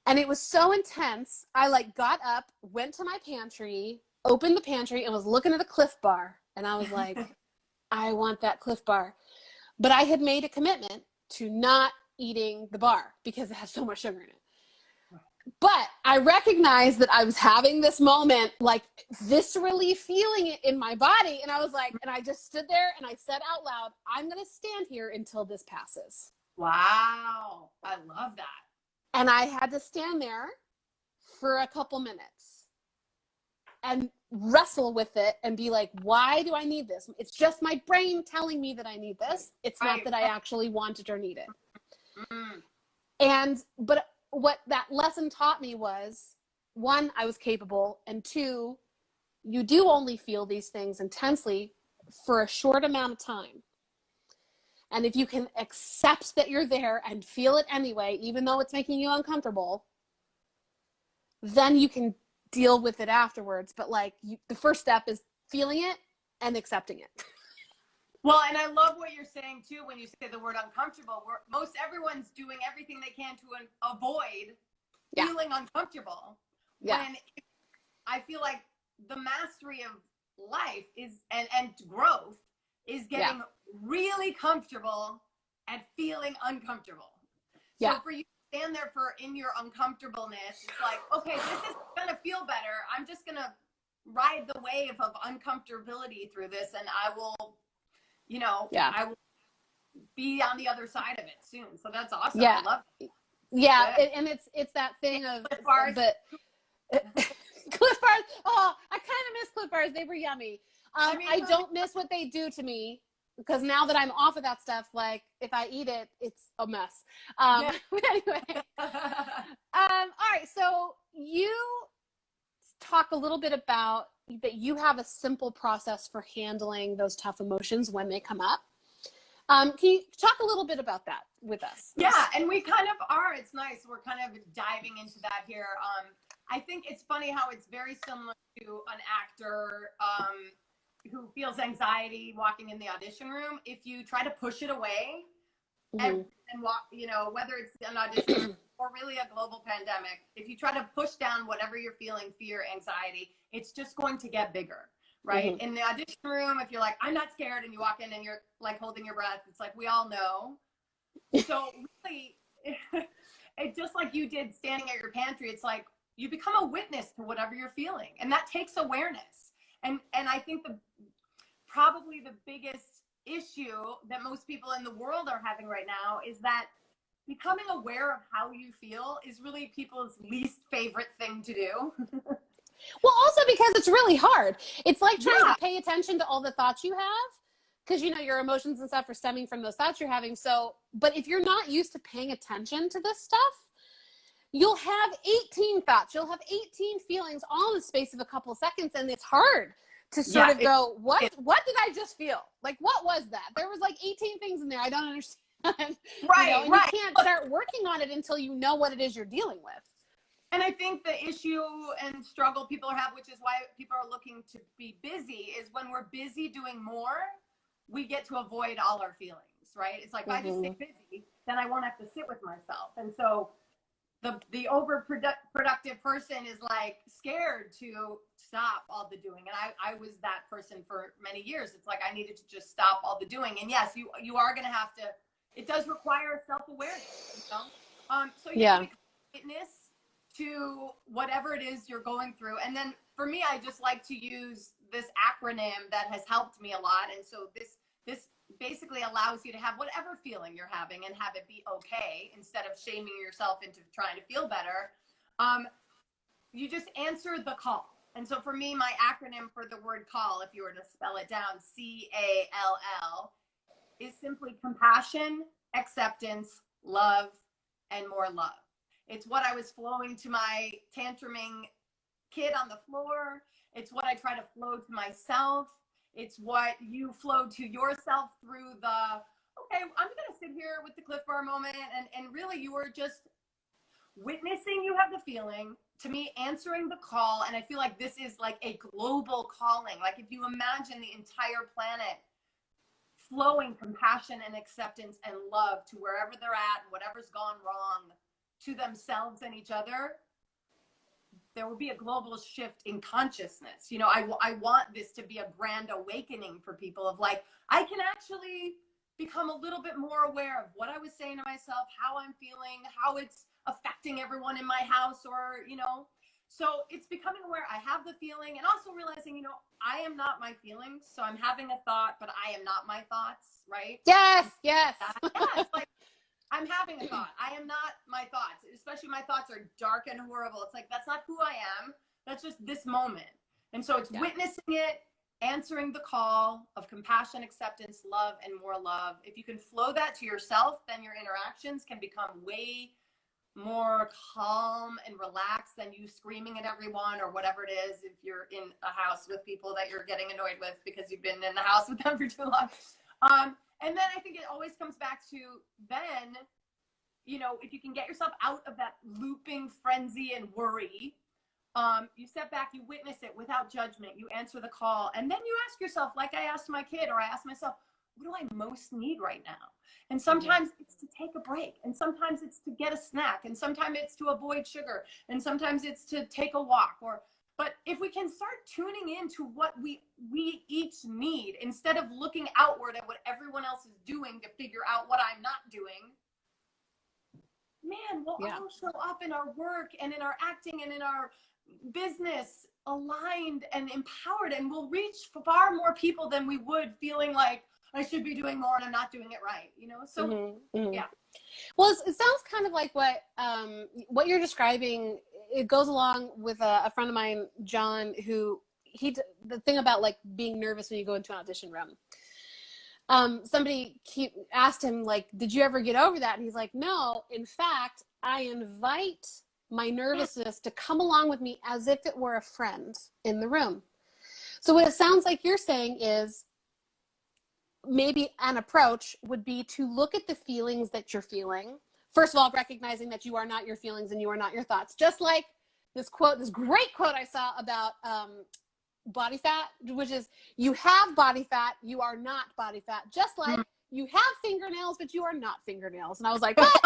[SPEAKER 1] And it was so intense. I like got up, went to my pantry, opened the pantry, and was looking at a Cliff Bar. And I was like, I want that Cliff Bar. But I had made a commitment to not eating the bar because it has so much sugar in it. But I recognized that I was having this moment, like viscerally feeling it in my body. And I was like, and I just stood there and I said out loud, I'm going to stand here until this passes.
[SPEAKER 2] Wow. I love that.
[SPEAKER 1] And I had to stand there for a couple minutes and wrestle with it and be like, why do I need this? It's just my brain telling me that I need this. It's not that I actually want it or need it. But what that lesson taught me was, 1, I was capable, and 2, you do only feel these things intensely for a short amount of time. And if you can accept that you're there and feel it anyway, even though it's making you uncomfortable, then you can deal with it afterwards. But like the first step is feeling it and accepting it.
[SPEAKER 2] Well, and I love what you're saying too when you say the word uncomfortable. Most everyone's doing everything they can to avoid feeling uncomfortable.
[SPEAKER 1] Yeah.
[SPEAKER 2] When I feel like the mastery of life is and growth is getting really comfortable and feeling uncomfortable. So for you to stand there in your uncomfortableness, it's like, okay, this is gonna feel better. I'm just gonna ride the wave of uncomfortability through this, and I will, I will be on the other side of it soon. So that's awesome. I love it.
[SPEAKER 1] Yeah, and it's that thing of
[SPEAKER 2] Cliff Bars.
[SPEAKER 1] Cliff Bars. Oh, I kind of miss Cliff Bars. They were yummy. I don't miss what they do to me, because now that I'm off of that stuff, like if I eat it, it's a mess. Anyway, all right. So you talk a little bit about that you have a simple process for handling those tough emotions when they come up. Can you talk a little bit about that with us?
[SPEAKER 2] Yeah, and we kind of are. It's nice. We're kind of diving into that here. I think it's funny how it's very similar to an actor who feels anxiety walking in the audition room. If you try to push it away and walk, whether it's an audition or really a global pandemic, if you try to push down whatever you're feeling, fear, anxiety, it's just going to get bigger. Right. In the audition room, if you're like, I'm not scared, and you walk in and you're like holding your breath, it's like, we all know. So really, it's just like you did standing at your pantry. It's like you become a witness to whatever you're feeling. And that takes awareness. And I think probably the biggest issue that most people in the world are having right now is that becoming aware of how you feel is really people's least favorite thing to do.
[SPEAKER 1] Well, also because it's really hard. It's like trying to pay attention to all the thoughts you have, because your emotions and stuff are stemming from those thoughts you're having. So, but if you're not used to paying attention to this stuff, you'll have 18 thoughts, you'll have 18 feelings all in the space of a couple of seconds, and it's hard to sort of go, what did I just feel? Like, what was that? There was like 18 things in there I don't understand.
[SPEAKER 2] Right,
[SPEAKER 1] and you can't start working on it until you know what it is you're dealing with.
[SPEAKER 2] And I think the issue and struggle people have, which is why people are looking to be busy, is when we're busy doing more, we get to avoid all our feelings, right? It's like, if I just stay busy, then I won't have to sit with myself. And so the overproductive person is like scared to stop all the doing. And I was that person for many years. It's like I needed to just stop all the doing. And yes, you are going to have to, it does require self-awareness, So you have to witness to whatever it is you're going through. And then for me, I just like to use this acronym that has helped me a lot. And so this basically allows you to have whatever feeling you're having and have it be okay instead of shaming yourself into trying to feel better. You just answer the call. And so for me, my acronym for the word call, if you were to spell it down, CALL, is simply compassion, acceptance, love, and more love. It's what I was flowing to my tantruming kid on the floor. It's what I try to flow to myself. It's what you flow to yourself through the, okay, I'm going to sit here with the Cliff Bar moment. And really, you were just witnessing, you have the feeling, to me, answering the call. And I feel like this is like a global calling. Like if you imagine the entire planet flowing compassion and acceptance and love to wherever they're at, whatever's gone wrong, to themselves and each other, there will be a global shift in consciousness. You know, I want this to be a grand awakening for people of like, I can actually become a little bit more aware of what I was saying to myself, how I'm feeling, how it's affecting everyone in my house, or, you know, so it's becoming aware. I have the feeling, and also realizing, you know, I am not my feelings. So I'm having a thought, but I am not my thoughts, right?
[SPEAKER 1] Yes, yes.
[SPEAKER 2] Yeah, it's like, I'm having a thought. I am not my thoughts, especially my thoughts are dark and horrible. It's like, that's not who I am. That's just this moment. And so it's witnessing it, answering the call of compassion, acceptance, love, and more love. If you can flow that to yourself, then your interactions can become way more calm and relaxed than you screaming at everyone or whatever it is. If you're in a house with people that you're getting annoyed with because you've been in the house with them for too long. And then I think it always comes back to then, you know, if you can get yourself out of that looping frenzy and worry, you step back, you witness it without judgment, you answer the call, and then you ask yourself, like I asked my kid, or I asked myself, what do I most need right now? And sometimes it's to take a break, and sometimes it's to get a snack, and sometimes it's to avoid sugar, and sometimes it's to take a walk. But if we can start tuning into what we each need, instead of looking outward at what everyone else is doing to figure out what I'm not doing, man, we'll all show up in our work and in our acting and in our business aligned and empowered, and we'll reach far more people than we would feeling like I should be doing more and I'm not doing it right, you know? So yeah.
[SPEAKER 1] Well, it sounds kind of like what you're describing. It goes along with a friend of mine, John, who the thing about like being nervous when you go into an audition room. Somebody asked him, like, did you ever get over that? And he's like, no, in fact, I invite my nervousness to come along with me as if it were a friend in the room. So what it sounds like you're saying is maybe an approach would be to look at the feelings that you're feeling. First of all, recognizing that you are not your feelings and you are not your thoughts. Just like this great quote I saw about body fat, which is, you have body fat, you are not body fat. Just like you have fingernails, but you are not fingernails. And I was like, what?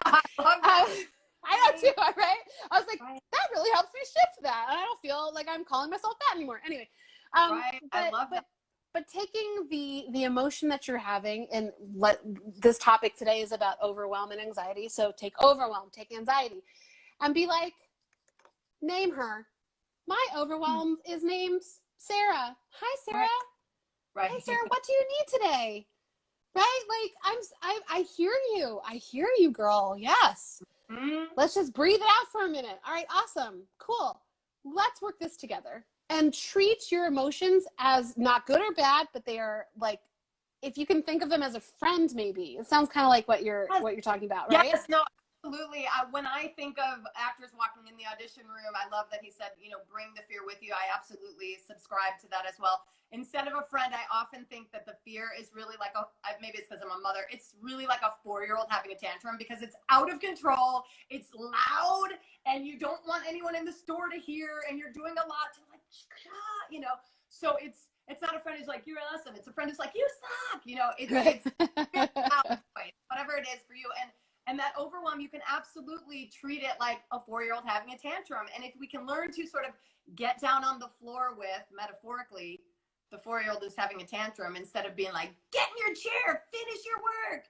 [SPEAKER 1] I know too, right? I was like, that really helps me shift that. And I don't feel like I'm calling myself fat anymore. Anyway.
[SPEAKER 2] I love that.
[SPEAKER 1] But taking the emotion that you're having, and this topic today is about overwhelm and anxiety. So take overwhelm, take anxiety, and be like, name her. My overwhelm is named Sarah. Hi, Sarah.
[SPEAKER 2] Right.
[SPEAKER 1] Hey, Sarah, what do you need today? Right? Like, I hear you. I hear you, girl. Yes. Let's just breathe it out for a minute. All right, awesome. Cool. Let's work this together. And treat your emotions as not good or bad, but they are like, if you can think of them as a friend, maybe. It sounds kind of like what you're talking about, right?
[SPEAKER 2] Yes, no, absolutely. When I think of actors walking in the audition room, I love that he said, you know, bring the fear with you. I absolutely subscribe to that as well. Instead of a friend, I often think that the fear is really like maybe it's because I'm a mother, it's really like a 4-year-old having a tantrum, because it's out of control, it's loud, and you don't want anyone in the store to hear, and you're doing a lot to like, you know, so it's not a friend who's like, you're awesome. It's a friend who's like, you suck. You know, it's whatever it is for you. And that overwhelm, you can absolutely treat it like a 4-year-old having a tantrum. And if we can learn to sort of get down on the floor with, metaphorically, the 4-year-old who's having a tantrum, instead of being like, get in your chair, finish your work.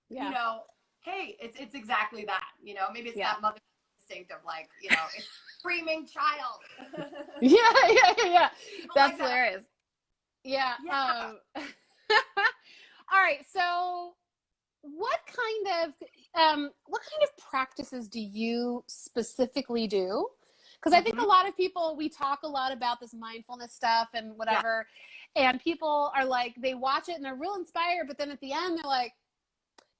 [SPEAKER 2] You know, hey, it's exactly that. You know, maybe it's that mother instinct of like, you know, it's screaming child.
[SPEAKER 1] Yeah. That's
[SPEAKER 2] like
[SPEAKER 1] hilarious. Yeah. All right. So what kind of practices do you specifically do? Because I think a lot of people, we talk a lot about this mindfulness stuff and whatever, and people are like, they watch it and they're real inspired, but then at the end they're like,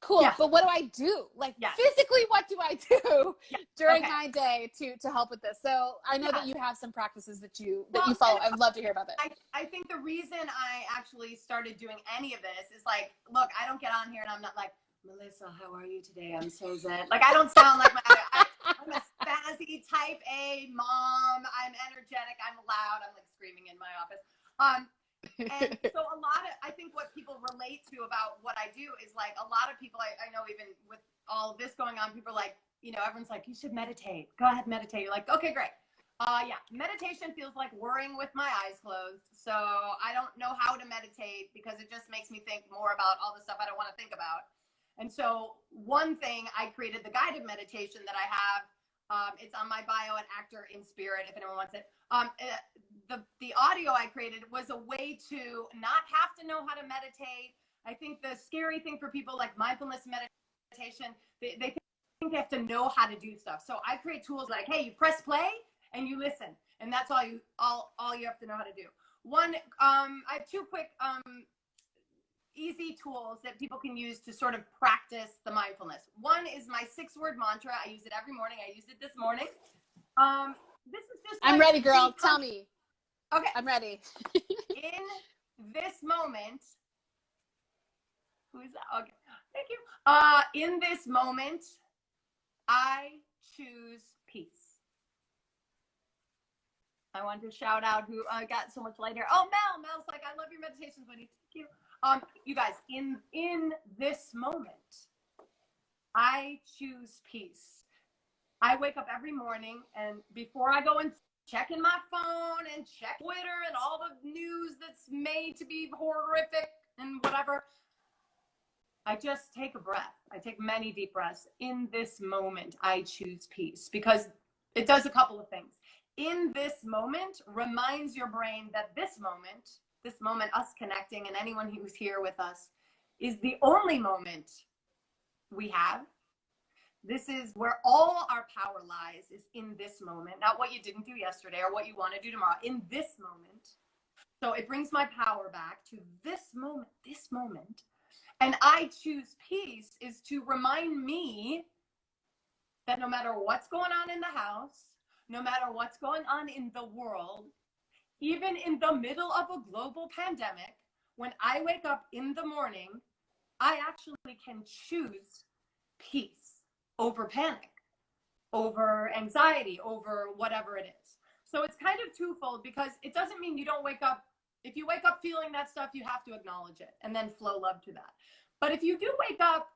[SPEAKER 1] cool, but what do I do? Like physically, what do I do during my day to help with this? So I know that you have some practices that you follow. I would love to hear about that.
[SPEAKER 2] I think the reason I actually started doing any of this is like, look, I don't get on here and I'm not like, Melissa, how are you today? I'm so zen. Like, I don't sound like I'm a spazzy type A mom. I'm energetic. I'm loud. I'm like screaming in my office. And so I think what people relate to about what I do is like a lot of people, I know even with all of this going on, people are like, you know, everyone's like, you should meditate. Go ahead, meditate. You're like, okay, great. Meditation feels like worrying with my eyes closed. So I don't know how to meditate because it just makes me think more about all the stuff I don't want to think about. And so one thing, I created the guided meditation that I have. It's on my bio at Actor in Spirit, if anyone wants it. The audio I created was a way to not have to know how to meditate. I think the scary thing for people like mindfulness meditation, they think they have to know how to do stuff. So I create tools like, hey, you press play and you listen, and that's all you have to know how to do. I have two quick easy tools that people can use to sort of practice the mindfulness. One is my 6-word mantra. I use it every morning. I used it this morning. This is just
[SPEAKER 1] I'm ready, girl. Tell me.
[SPEAKER 2] Okay.
[SPEAKER 1] I'm ready.
[SPEAKER 2] In this moment, who is that? Okay. Thank you. In this moment, I choose peace. I want to shout out who got so much light here. Oh, Mel's like, I love your meditations, buddy. Thank you. You guys, in this moment, I choose peace. I wake up every morning, and before I go and check in my phone and check Twitter and all the news that's made to be horrific and whatever, I just take a breath. I take many deep breaths. In this moment, I choose peace, because it does a couple of things. In this moment reminds your brain that this moment, us connecting, and anyone who's here with us, is the only moment we have. This is where all our power lies, is in this moment, not what you didn't do yesterday or what you want to do tomorrow, in this moment. So it brings my power back to this moment. And I choose peace is to remind me that no matter what's going on in the house, no matter what's going on in the world, even in the middle of a global pandemic, when I wake up in the morning, I actually can choose peace over panic, over anxiety, over whatever it is. So it's kind of twofold, because it doesn't mean you don't wake up. If you wake up feeling that stuff, you have to acknowledge it and then flow love to that. But if you do wake up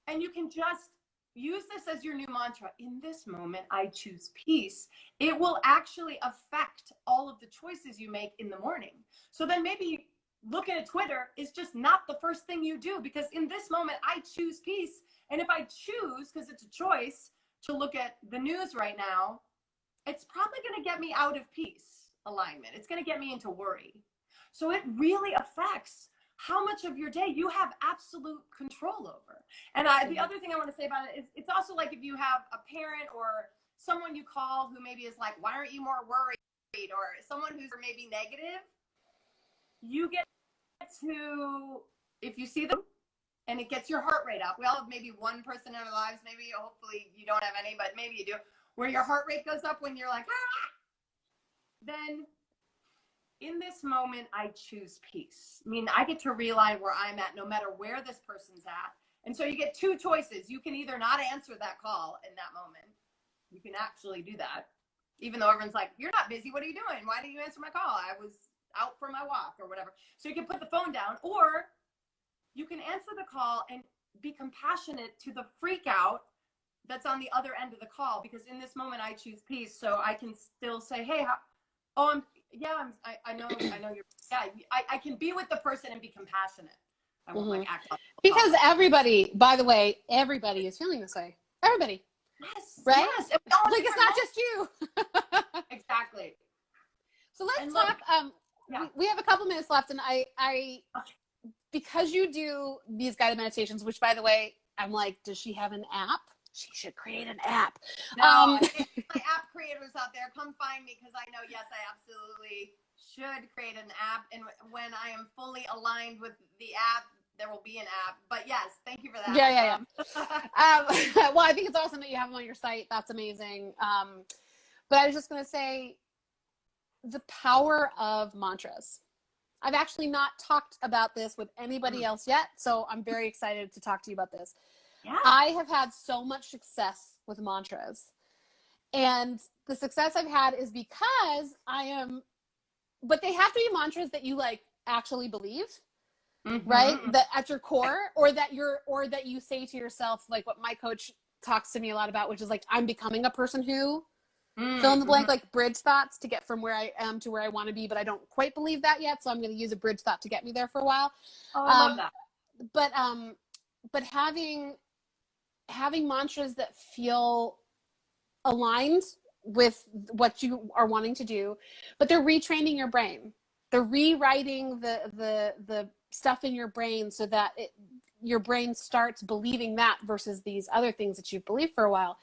[SPEAKER 2] and you can just use this as your new mantra, in this moment, I choose peace, it will actually affect all of the choices you make in the morning. So then maybe looking at Twitter is just not the first thing you do, because in this moment, I choose peace. And if I choose, because it's a choice, to look at the news right now, it's probably going to get me out of peace alignment. It's going to get me into worry. So it really affects how much of your day you have absolute control over. And the other thing I want to say about it is, it's also like if you have a parent or someone you call who maybe is like, why aren't you more worried? Or someone who's maybe negative, you get to, if you see them and it gets your heart rate up. We all have maybe one person in our lives, maybe, hopefully you don't have any, but maybe you do, where your heart rate goes up when you're like, ah, then in this moment, I choose peace. I mean, I get to realign where I'm at no matter where this person's at. And so you get two choices. You can either not answer that call in that moment. You can actually do that, even though everyone's like, you're not busy. What are you doing? Why didn't you answer my call? I was out for my walk or whatever. So you can put the phone down, or you can answer the call and be compassionate to the freak out that's on the other end of the call, because in this moment I choose peace. So I can still say, hey, I know you're, I can be with the person and be compassionate. I won't like act up.
[SPEAKER 1] Because everybody, by the way, everybody is feeling this way. Everybody.
[SPEAKER 2] Yes.
[SPEAKER 1] Right?
[SPEAKER 2] Yes.
[SPEAKER 1] Like, it's not just you.
[SPEAKER 2] Exactly.
[SPEAKER 1] So let's talk. We have a couple minutes left, and because you do these guided meditations, which by the way, I'm like, does she have an app? She should create an app.
[SPEAKER 2] No, my app creators out there, come find me, because I know, yes, I absolutely should create an app. And when I am fully aligned with the app, there will be an app. But yes, thank you for that.
[SPEAKER 1] Yeah. Well, I think it's awesome that you have them on your site. That's amazing. But I was just going to say the power of mantras. I've actually not talked about this with anybody else yet, so I'm very excited to talk to you about this.
[SPEAKER 2] Yeah.
[SPEAKER 1] I have had so much success with mantras. And the success I've had is because but they have to be mantras that you like actually believe, right? That at your core, or that you say to yourself, like what my coach talks to me a lot about, which is like, I'm becoming a person who, fill in the blank, like bridge thoughts to get from where I am to where I want to be, but I don't quite believe that yet. So I'm going to use a bridge thought to get me there for a while.
[SPEAKER 2] Oh, I love that.
[SPEAKER 1] But having mantras that feel aligned with what you are wanting to do, but they're retraining your brain. They're rewriting the stuff in your brain so that your brain starts believing that versus these other things that you've believed for a while.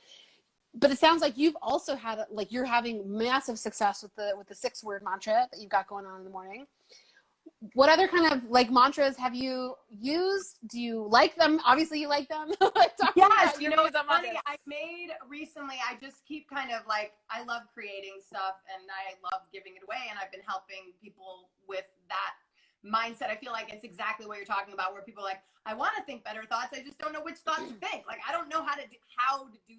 [SPEAKER 1] But it sounds like you've also had, like, you're having massive success with the 6-word mantra that you've got going on in the morning. What other kind of like mantras have you used? Do you like them? Obviously you like them.
[SPEAKER 2] Yes, you know, it's funny. I made recently, I just keep kind of like, I love creating stuff and I love giving it away. And I've been helping people with that mindset. I feel like it's exactly what you're talking about, where people are like, I want to think better thoughts. I just don't know which thoughts to think. Like, I don't know how to do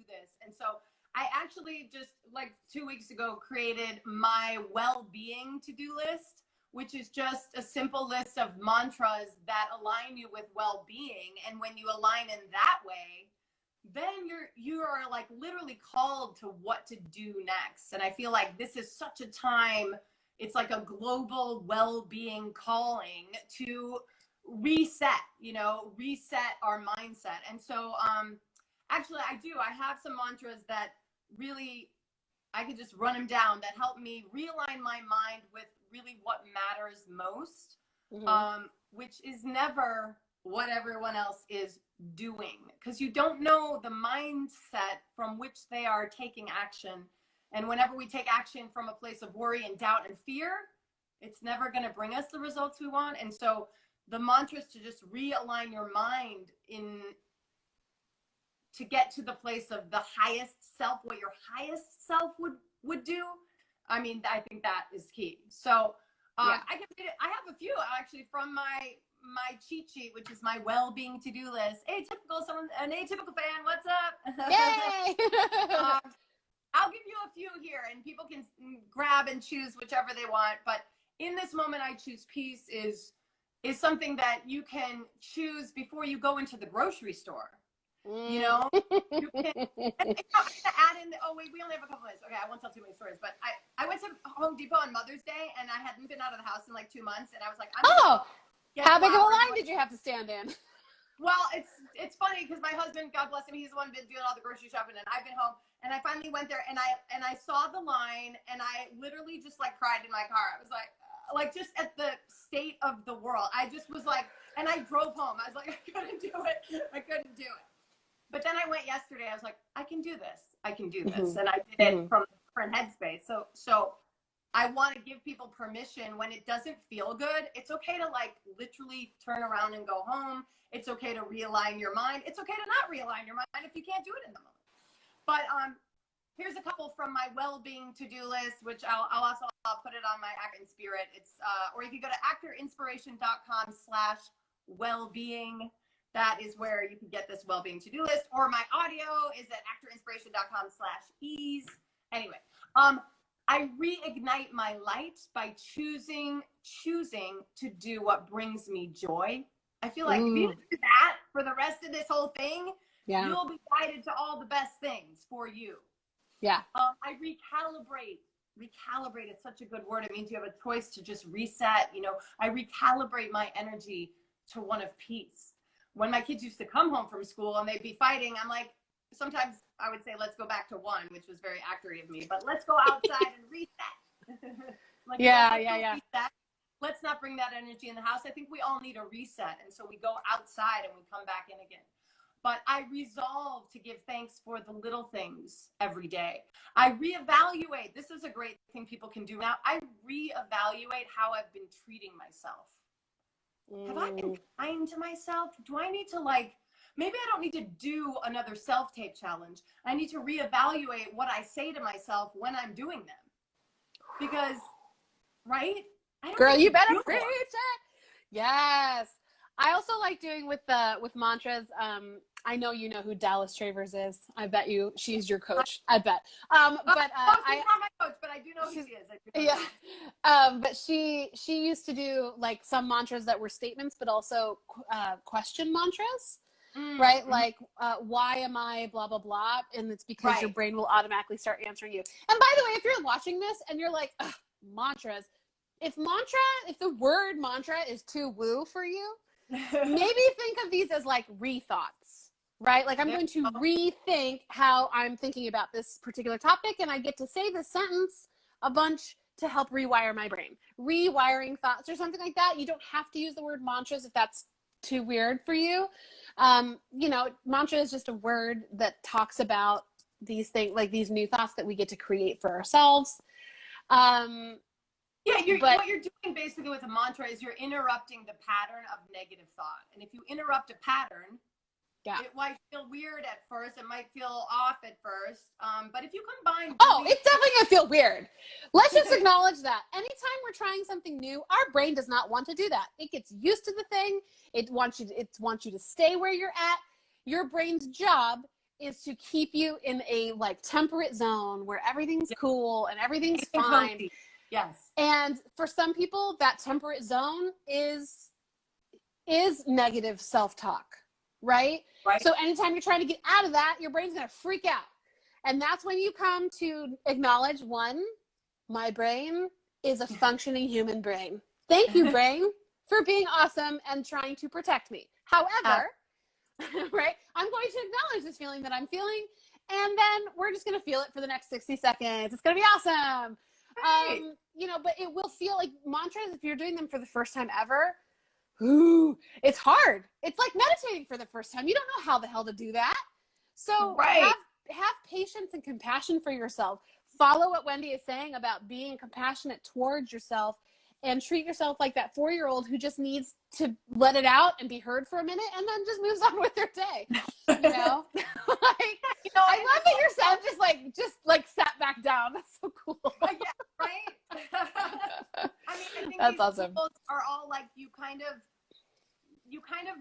[SPEAKER 2] this. And so I actually just like 2 weeks ago created my well-being to-do list, which is just a simple list of mantras that align you with well-being. And when you align in that way, then you are like literally called to what to do next. And I feel like this is such a time, it's like a global well-being calling to reset our mindset. And so actually I have some mantras that really, I could just run them down, that help me realign my mind with really what matters most, which is never what everyone else is doing, because you don't know the mindset from which they are taking action. And whenever we take action from a place of worry and doubt and fear, it's never going to bring us the results we want. And so the mantra is to just realign your mind to get to the place of the highest self, what your highest self would do. I mean, I think that is key. So I have a few actually from my cheat sheet, which is my well-being to-do list. An atypical fan, what's up?
[SPEAKER 1] Yay!
[SPEAKER 2] I'll give you a few here and people can grab and choose whichever they want. But in this moment, I choose peace is something that you can choose before you go into the grocery store. You know, you can add in we only have a couple minutes. Okay, I won't tell too many stories, but I went to Home Depot on Mother's Day and I hadn't been out of the house in like 2 months, and I was like,
[SPEAKER 1] how big of a line did you have to stand in?
[SPEAKER 2] Well, it's funny because my husband, God bless him, he's the one been doing all the grocery shopping, and I've been home, and I finally went there and I saw the line and I literally just like cried in my car. I was like just at the state of the world. I just was like, and I drove home. I was like, I couldn't do it. But then I went yesterday. I was like, I can do this. And I did it from a different headspace. So I want to give people permission when it doesn't feel good. It's okay to like literally turn around and go home. It's okay to realign your mind. It's okay to not realign your mind if you can't do it in the moment. But here's a couple from my well-being to-do list, which I'll put it on my Actor in Spirit. It's or you can go to actorinspiration.com/wellbeing. That is where you can get this well-being to-do list, or my audio is at actorinspiration.com/ease. Anyway, I reignite my light by choosing to do what brings me joy. I feel like if you do that for the rest of this whole thing, you'll be guided to all the best things for you. Yeah. I recalibrate. Recalibrate is such a good word. It means you have a choice to just reset. You know, I recalibrate my energy to one of peace. When my kids used to come home from school and they'd be fighting, I'm like, sometimes I would say, let's go back to one, which was very accurate of me, but let's go outside and reset. Reset. let's not bring that energy in the house. I think we all need a reset. And so we go outside and we come back in again. But I resolve to give thanks for the little things every day. I reevaluate. This is a great thing people can do now. I reevaluate how I've been treating myself. Have I been kind to myself? Do I need to maybe I don't need to do another self-tape challenge. I need to reevaluate what I say to myself when I'm doing them. Because, right?
[SPEAKER 1] Girl, you better preach it. Yes. I also like doing with mantras. I know you know who Dallas Travers is. I bet she's your coach. I bet.
[SPEAKER 2] She's not my coach, but I do know who she is.
[SPEAKER 1] Yeah. But she used to do like some mantras that were statements, but also question mantras, right? Like, why am I blah, blah, blah? And it's because your brain will automatically start answering you. And by the way, if you're watching this and you're like, mantras, if the word mantra is too woo for you, maybe think of these as like rethoughts, right? Like I'm going to rethink how I'm thinking about this particular topic, and I get to say the sentence a bunch to help rewire my brain. Rewiring thoughts or something like that. You don't have to use the word mantras if that's too weird for you. Mantra is just a word that talks about these things, like these new thoughts that we get to create for ourselves.
[SPEAKER 2] What you're doing basically with a mantra is you're interrupting the pattern of negative thought. And if you interrupt a pattern, it might feel weird at first. It might feel off at first. But if you combine...
[SPEAKER 1] it's definitely going to feel weird. Let's just acknowledge that. Anytime we're trying something new, our brain does not want to do that. It gets used to the thing. It wants you to stay where you're at. Your brain's job is to keep you in a like temperate zone where everything's cool and everything's fine.
[SPEAKER 2] Yes.
[SPEAKER 1] And for some people, that temperate zone is negative self-talk, right? So anytime you're trying to get out of that, your brain's going to freak out. And that's when you come to acknowledge, one, my brain is a functioning human brain. Thank you, brain, for being awesome and trying to protect me. However, right, I'm going to acknowledge this feeling that I'm feeling, and then we're just going to feel it for the next 60 seconds. It's going to be awesome. But it will feel like mantras, if you're doing them for the first time ever, it's hard. It's like meditating for the first time. You don't know how the hell to do that. So have patience and compassion for yourself. Follow what Wendy is saying about being compassionate towards yourself and treat yourself like that 4-year-old who just needs to let it out and be heard for a minute and then just moves on with their day. I love that your sound just sat back down. That's so cool.
[SPEAKER 2] Yeah, right? I think
[SPEAKER 1] that's
[SPEAKER 2] these
[SPEAKER 1] awesome.
[SPEAKER 2] Tools are all like you kind of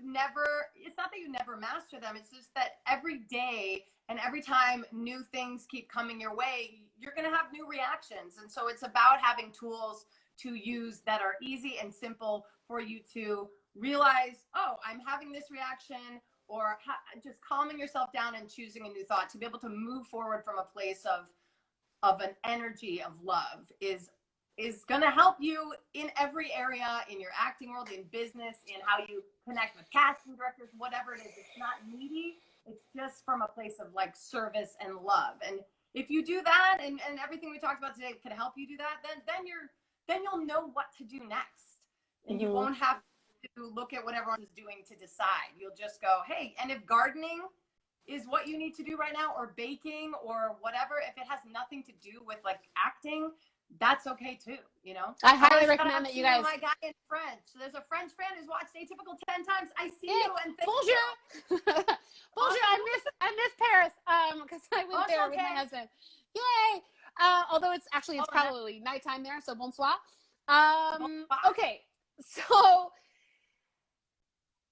[SPEAKER 2] never, it's not that you never master them, it's just that every day and every time new things keep coming your way, you're going to have new reactions. And so it's about having tools to use that are easy and simple for you to realize, I'm having this reaction, or just calming yourself down and choosing a new thought to be able to move forward from a place of an energy of love is going to help you in every area, in your acting world, in business, in how you connect with casting directors, whatever it is. It's not needy. It's just from a place of like service and love. And if you do that, and everything we talked about today can help you do that, then you'll know what to do next. And you won't have to look at what everyone is doing to decide. You'll just go, hey, and if gardening is what you need to do right now, or baking or whatever, if it has nothing to do with like acting, that's okay too,
[SPEAKER 1] I highly recommend that you guys...
[SPEAKER 2] My guy in French. So there's a French fan who's watched Atypical 10 times. I see you and thank
[SPEAKER 1] Bonjour.
[SPEAKER 2] you.
[SPEAKER 1] Bonjour. I miss Paris because I went there with my husband. Yay. Although it's probably nighttime there, so bonsoir. Okay, so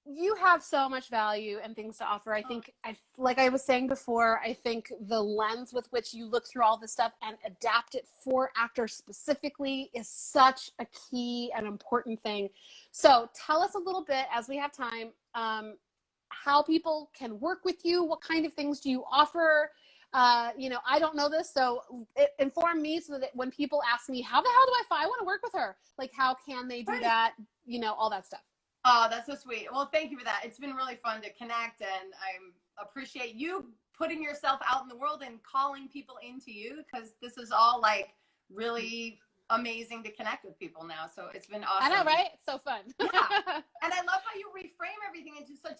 [SPEAKER 1] you have so much value and things to offer. I think, like I was saying before, I think the lens with which you look through all this stuff and adapt it for actors specifically is such a key and important thing. So tell us a little bit, as we have time, how people can work with you. What kind of things do you offer? I don't know this, so inform me so that when people ask me, how the hell do I want to work with her? Like, how can they do that? All that stuff.
[SPEAKER 2] Oh, that's so sweet. Well, thank you for that. It's been really fun to connect, and I appreciate you putting yourself out in the world and calling people into you, because this is all like really amazing to connect with people now. So it's been awesome.
[SPEAKER 1] I know, right? It's so fun.
[SPEAKER 2] Yeah. And I love how you reframe everything into such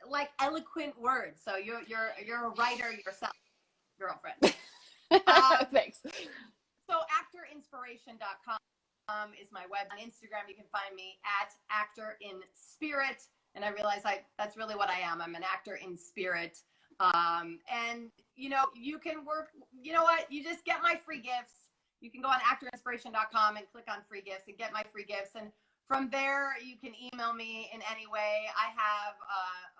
[SPEAKER 2] like eloquent words. So you're a writer yourself, girlfriend.
[SPEAKER 1] Thanks.
[SPEAKER 2] So actorinspiration.com is my web. On Instagram, you can find me at Actor in Spirit. And I realize that's really what I am. I'm an actor in spirit. And you know, you can work, you know what? You just get my free gifts. You can go on actorinspiration.com and click on free gifts and get my free gifts. And from there, you can email me in any way. I have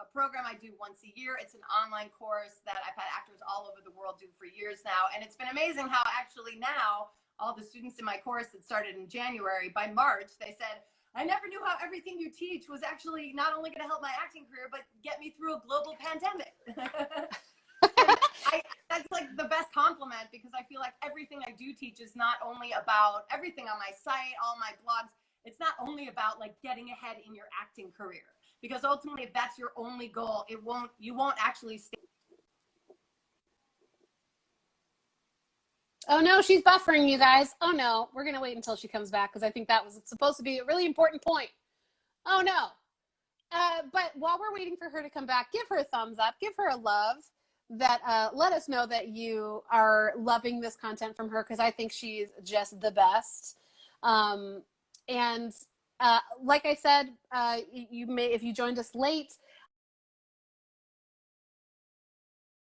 [SPEAKER 2] a program I do once a year. It's an online course that I've had actors all over the world do for years now. And it's been amazing how actually now all the students in my course that started in January, by March, they said, I never knew how everything you teach was actually not only going to help my acting career, but get me through a global pandemic. That's like the best compliment, because I feel like everything I do teach is not only about everything on my site, all my blogs. It's not only about like getting ahead in your acting career, because ultimately if that's your only goal, you won't actually stay.
[SPEAKER 1] Oh no, she's buffering, you guys. Oh no, we're gonna wait until she comes back, because I think that was supposed to be a really important point. Oh no. But while we're waiting for her to come back, give her a thumbs up, give her a love, that let us know that you are loving this content from her, because I think she's just the best. And like I said, you may, if you joined us late,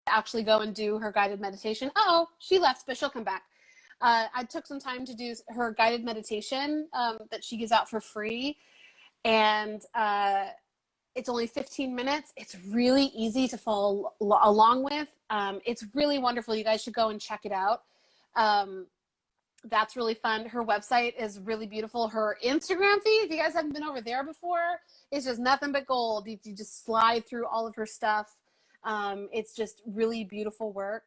[SPEAKER 1] actually go and do her guided meditation. Oh, she left, but she'll come back. I took some time to do her guided meditation that she gives out for free. And it's only 15 minutes. It's really easy to follow along with. It's really wonderful. You guys should go and check it out. That's really fun. Her website is really beautiful. Her Instagram feed, if you guys haven't been over there before, it's just nothing but gold. You just slide through all of her stuff. It's just really beautiful work.